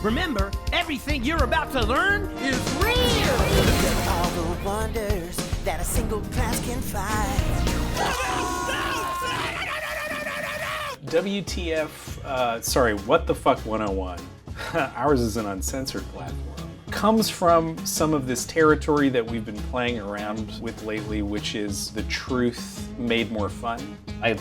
Remember, everything you're about to learn is real! All the wonders that a single class can find. WTF, What the Fuck 101, ours is an uncensored platform, comes from some of this territory that we've been playing around with lately, which is the truth made more fun. I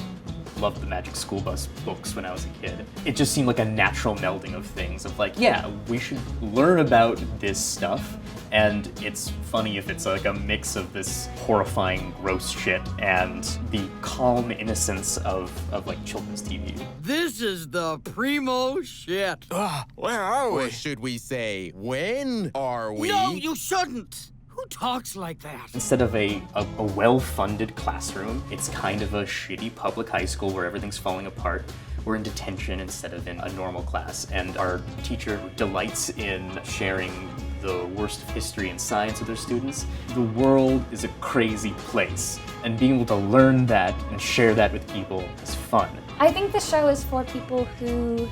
loved the Magic School Bus books when I was a kid. It just seemed like a natural melding of things of like, yeah, we should learn about this stuff, and it's funny if it's like a mix of this horrifying gross shit and the calm innocence of like children's TV. This is the primo shit. Where are we? Or should we say, when are we? No, you shouldn't. Who talks like that? Instead of a well-funded classroom, it's kind of a shitty public high school where everything's falling apart. We're in detention instead of in a normal class, and our teacher delights in sharing the worst of history and science with their students. The world is a crazy place, and being able to learn that and share that with people is fun. I think the show is for people who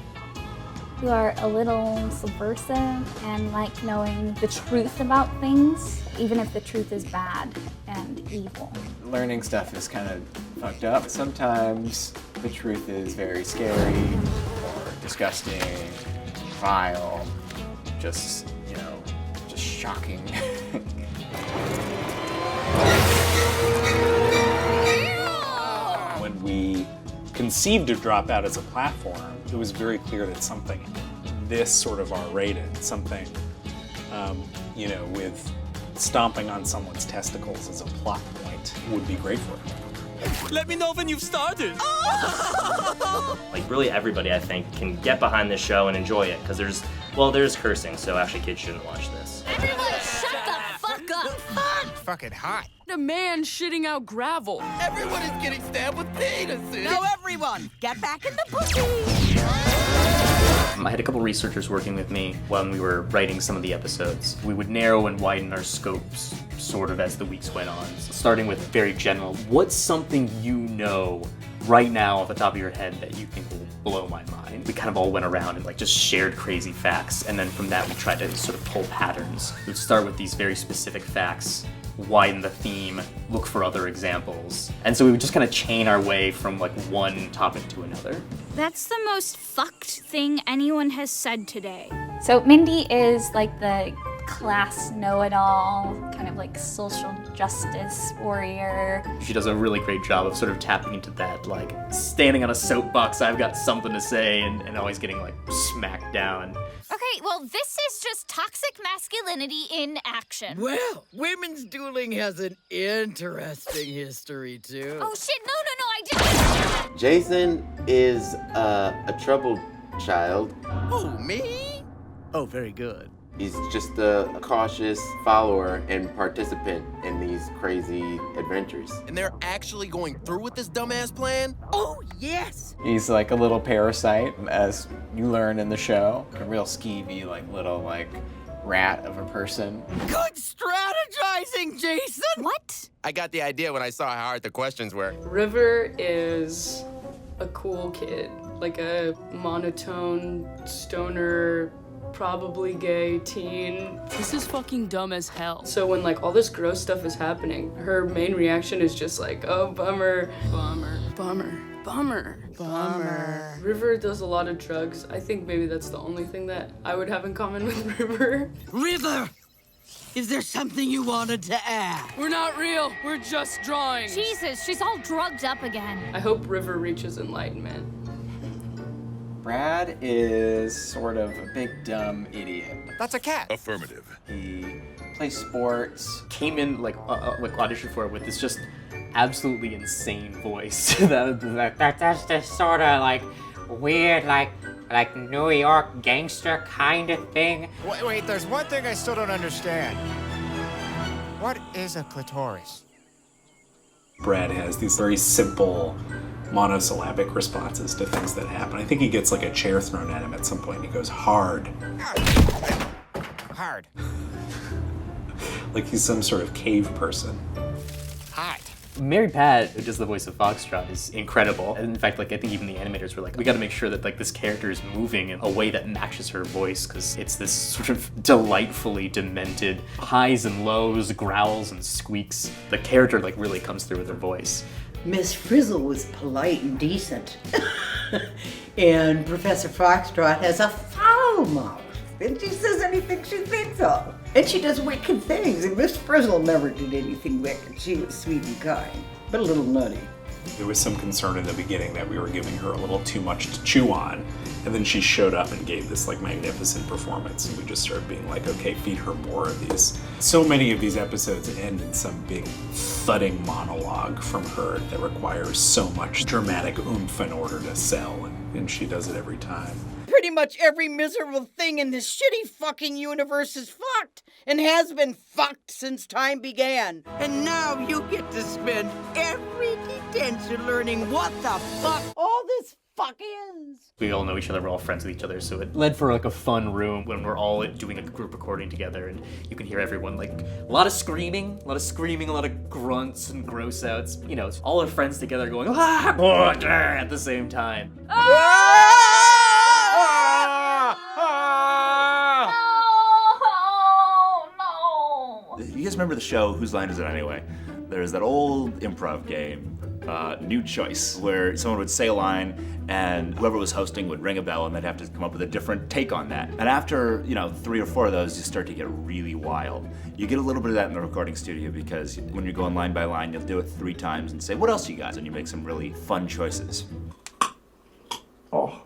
are a little subversive and like knowing the truth about things, even if the truth is bad and evil. Learning stuff is kind of fucked up. Sometimes the truth is very scary or disgusting, vile, just shocking. When we conceived of Dropout as a platform, it was very clear that something this sort of R-rated, something, with stomping on someone's testicles as a plot point would be great for it. Let me know when you've started! Like, really everybody, I think, can get behind this show and enjoy it, because there's cursing, so actually kids shouldn't watch this. Everyone shut the fuck up! It's fucking hot. A man shitting out gravel. Everyone is getting stabbed with penises. Now everyone, get back in the pussy! I had a couple researchers working with me when we were writing some of the episodes. We would narrow and widen our scopes sort of as the weeks went on. So starting with very general, what's something you know right now off the top of your head that you think will blow my mind? We kind of all went around and just shared crazy facts, and then from that we tried to sort of pull patterns. We'd start with these very specific facts, widen the theme, look for other examples. And so we would just kind of chain our way from one topic to another. That's the most fucked thing anyone has said today. So Mindy is like the class know-it-all, kind of like social justice warrior. She does a really great job of sort of tapping into that, standing on a soapbox, I've got something to say, and always getting smacked down. Okay, well, this is just toxic masculinity in action. Well, women's dueling has an interesting history, too. Oh, shit, no, I didn't. Jason is a troubled child. Oh, me? Oh, very good. He's just a cautious follower and participant in these crazy adventures. And they're actually going through with this dumbass plan? Oh, yes! He's like a little parasite, as you learn in the show. A real skeevy, little rat of a person. Good strategizing, Jason! What? I got the idea when I saw how hard the questions were. River is a cool kid, like a monotone, stoner, probably gay teen. This is fucking dumb as hell. So when all this gross stuff is happening, her main reaction is just oh, bummer, bummer, bummer, bummer, bummer. River does a lot of drugs. I think maybe that's the only thing that I would have in common with River. River! Is there something you wanted to add? We're not real. We're just drawings. Jesus, she's all drugged up again. I hope River reaches enlightenment. Brad is sort of a big dumb idiot. That's a cat. Affirmative. He plays sports. Came in audition for it with this just absolutely insane voice. That's just sort of weird, like New York gangster kind of thing. Wait, there's one thing I still don't understand. What is a clitoris? Brad has these very simple monosyllabic responses to things that happen. I think he gets a chair thrown at him at some point and he goes, hard. Hard. Like he's some sort of cave person. Hot. Mary Pat, who does the voice of Foxtrot, is incredible. And in fact, like, I think even the animators were like, we gotta make sure that like this character is moving in a way that matches her voice, because it's this sort of delightfully demented highs and lows, growls and squeaks. The character like really comes through with her voice. Miss Frizzle was polite and decent. And Professor Foxtrot has a foul mouth. And she says anything she thinks of. And she does wicked things. And Miss Frizzle never did anything wicked. She was sweet and kind, but a little nutty. There was some concern in the beginning that we were giving her a little too much to chew on. And then she showed up and gave this like magnificent performance. And we just started being like, okay, feed her more of these. So many of these episodes end in some big thudding monologue from her that requires so much dramatic oomph in order to sell. And she does it every time. Pretty much every miserable thing in this shitty fucking universe is fucked and has been fucked since time began. And now you get to spend every detention learning what the fuck all this fuck is. We all know each other, we're all friends with each other, so it led for like a fun room when we're all doing a group recording together, and you can hear everyone like a lot of screaming, a lot of grunts and gross outs. You know, it's all our friends together going at the same time. You guys remember the show Whose Line Is It Anyway? There's that old improv game, New Choice, where someone would say a line and whoever was hosting would ring a bell and they'd have to come up with a different take on that. And after, 3 or 4 of those, you start to get really wild. You get a little bit of that in the recording studio because when you're going line by line, you'll do it 3 times and say, what else you got? And you make some really fun choices. Oh,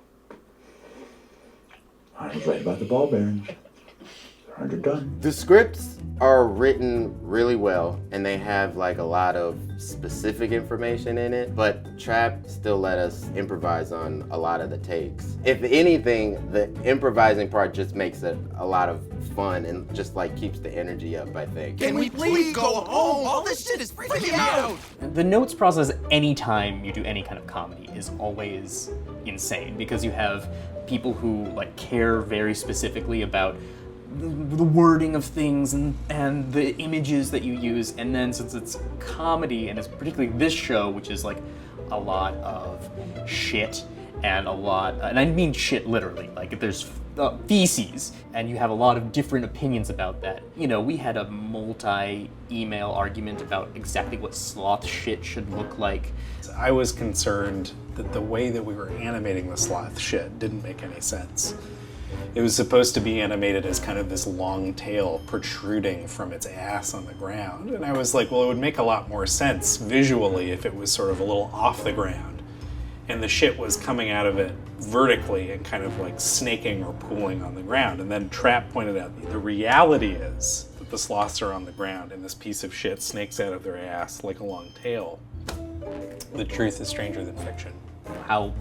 I was right about the ball bearings. They're underdone. The scripts are written really well, and they have like a lot of specific information in it, but Trap still let us improvise on a lot of the takes. If anything, the improvising part just makes it a lot of fun and just like keeps the energy up, I think. Can we please go home? All this shit is freaking me out. The notes process anytime you do any kind of comedy is always insane, because you have people who like care very specifically about the wording of things and the images that you use, and then since it's comedy, and it's particularly this show, which is like a lot of shit and a lot, and I mean shit literally, like there's feces, and you have a lot of different opinions about that. You know, we had a multi-email argument about exactly what sloth shit should look like. I was concerned that the way that we were animating the sloth shit didn't make any sense. It was supposed to be animated as kind of this long tail protruding from its ass on the ground. And I was like, well, it would make a lot more sense visually if it was sort of a little off the ground. And the shit was coming out of it vertically and kind of like snaking or pooling on the ground. And then Trap pointed out the reality is that the sloths are on the ground and this piece of shit snakes out of their ass like a long tail. The truth is stranger than fiction. How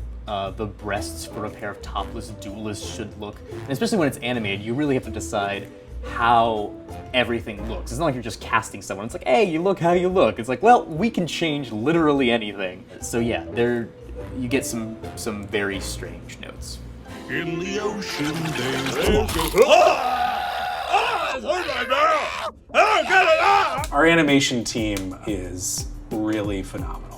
the breasts for a pair of topless duelists should look. And especially when it's animated, you really have to decide how everything looks. It's not like you're just casting someone. It's like, hey, you look how you look. It's like, well, we can change literally anything. So yeah, you get some very strange notes. In the ocean Our animation team is really phenomenal.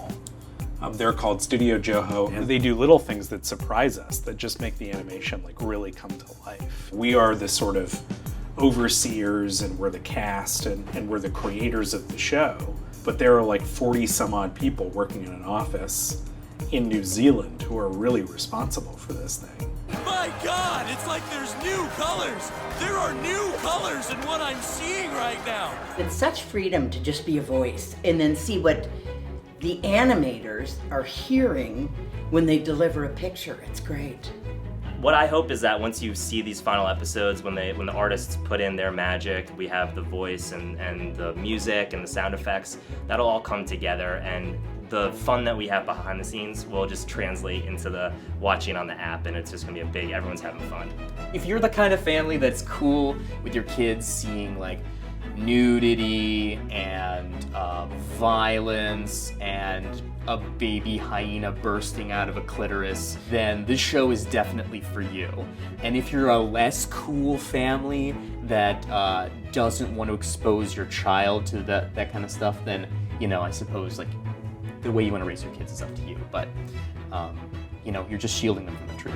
They're called Studio Joho, and they do little things that surprise us, that just make the animation like really come to life. We are the sort of overseers, and we're the cast, and we're the creators of the show, but there are like 40 some odd people working in an office in New Zealand who are really responsible for this thing. My God, it's like there's new colors. There are new colors in what I'm seeing right now. It's such freedom to just be a voice and then see what the animators are hearing when they deliver a picture. It's great. What I hope is that once you see these final episodes, when the artists put in their magic, we have the voice and the music and the sound effects, that'll all come together, and the fun that we have behind the scenes will just translate into the watching on the app, and it's just gonna be everyone's having fun. If you're the kind of family that's cool with your kids seeing like nudity and violence and a baby hyena bursting out of a clitoris, then this show is definitely for you. And if you're a less cool family that doesn't want to expose your child to that kind of stuff, then, I suppose like The way you want to raise your kids is up to you, but you know, you're just shielding them from the truth.